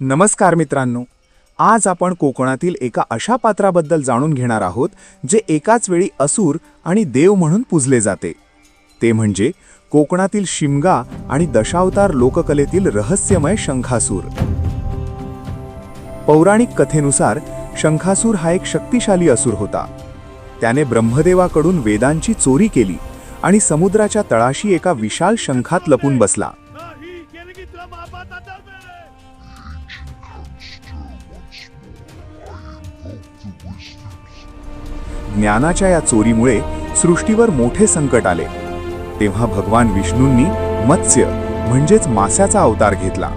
नमस्कार मित्रांनो, आज आपण कोकणातील एका अशा पात्राबद्दल जाणून घेणार आहोत जे एकाच वेळी असुर आणि देव म्हणून पूजले जाते। ते म्हणजे कोकणातील शिमगा आणि दशावतार लोककलेतील रहस्यमय शंखासूर। पौराणिक कथेनुसार शंखासूर हा एक शक्तिशाली असुर होता। त्याने ब्रह्मदेवाकडून वेदांची चोरी केली आणि समुद्राच्या तळाशी एका विशाल शंखात लपून बसला। ज्ञानाच्या या चोरीमुळे सृष्टीवर मोठे संकट आले। तेव्हा भगवान विष्णूंनी मत्स्य म्हणजेच मास्याचा अवतार घेतला।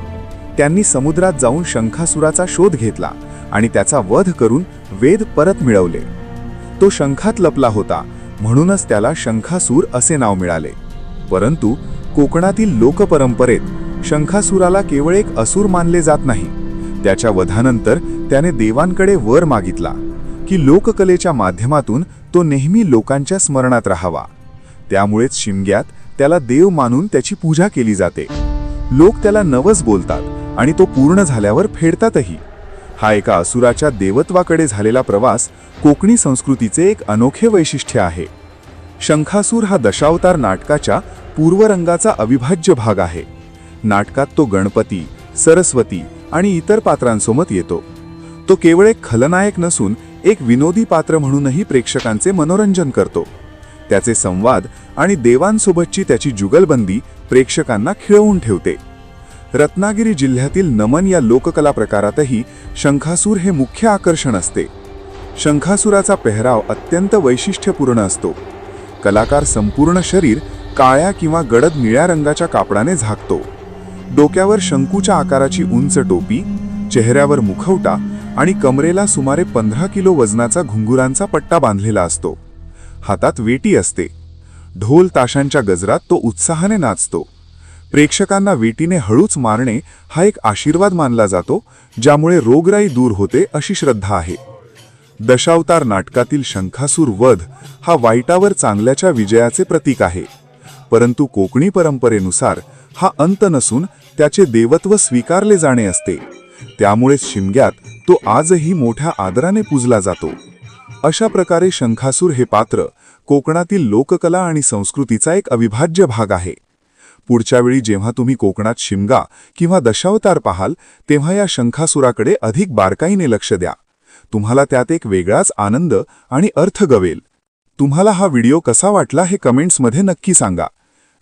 त्यांनी समुद्रात जाऊन शंखासुराचा शोध घेतला आणि त्याचा वध करून वेद परत मिळवले। तो शंखात लपला होता, म्हणूनच त्याला शंखासूर असे नाव मिळाले। परंतु कोकणातील लोकपरंपरेत शंखासुराला केवळ एक असुर मानले जात नाही। त्याच्या वधानंतर त्याने देवांकडे वर मागितला की लोककलेच्या माध्यमातून तो नेहमी लोकांच्या स्मरणात राहावा। त्यामुळेच शिमग्यात त्याला देव मानून त्याची पूजा केली जाते। लोक त्याला नवस बोलतात आणि तो पूर्ण झाल्यावर फेडतातही। हा एका असुराच्या देवत्वाकडे झालेला प्रवास कोकणी संस्कृतीचे एक अनोखे वैशिष्ट्य आहे। शंखासूर हा दशावतार नाटकाच्या पूर्वरंगाचा अविभाज्य भाग आहे। नाटकात तो गणपती, सरस्वती आणि इतर पात्रांसोबत येतो। तो केवळ एक खलनायक नसून एक विनोदी पात्र म्हणूनही प्रेक्षकांचे मनोरंजन करतो। त्याचे संवाद आणि देवांसोबतची त्याची जुगलबंदी प्रेक्षकांना खिळवून ठेवते। रत्नागिरी जिल्ह्यातील नमन या लोककला प्रकारातही शंखासूर हे मुख्य आकर्षण असते। शंखासुराचा पेहराव अत्यंत वैशिष्ट्यपूर्ण असतो। कलाकार संपूर्ण शरीर काळ्या किंवा गडद निळ्या रंगाच्या कापडाने झाकतो। डोक्यावर शंकूच्या आकाराची उंच टोपी, चेहऱ्यावर मुखवटा आणि कमरेला सुमारे 15 किलो वजनाचा घुंगुरांचा पट्टा बांधलेला असतो। हातात वेटी असते। ढोल ताशांच्या गजरात तो उत्साहाने नाचतो। प्रेक्षकांना वेटीने हळूच मारणे हा एक आशीर्वाद मानला जातो, ज्यामुळे रोगराई दूर होते अशी श्रद्धा आहे। दशावतार नाटकातील शंखासूर वध हा वाईटावर चांगल्याच्या विजयाचे प्रतीक आहे। परंतु कोकणी परंपरेनुसार हा अंत नसून त्याचे देवत्व स्वीकारले जाणे असते। त्यामुळेच शिमग्यात तो आजही मोठ्या आदराने पूजला जातो। अशा प्रकारे शंखासूर हे पात्र कोकणातील लोककला आणि संस्कृतीचा एक अविभाज्य भाग आहे। पुढच्या वेळी जेव्हा तुम्ही कोकणात शिमगा किंवा दशावतार पाहाल, तेव्हा या शंखासुराकडे अधिक बारकाईने लक्ष द्या। तुम्हाला त्यात एक वेगळाच आनंद आणि अर्थ गवेल। तुम्हाला हा व्हिडिओ कसा वाटला हे कमेंट्समध्ये नक्की सांगा।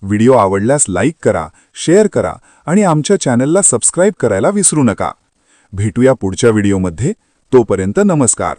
व्हिडिओ आवडल्यास लाईक करा, शेअर करा आणि आमच्या चॅनलला सबस्क्राईब करायला विसरू नका। भेटूया पुढच्या व्हिडिओमध्ये। तोपर्यंत नमस्कार।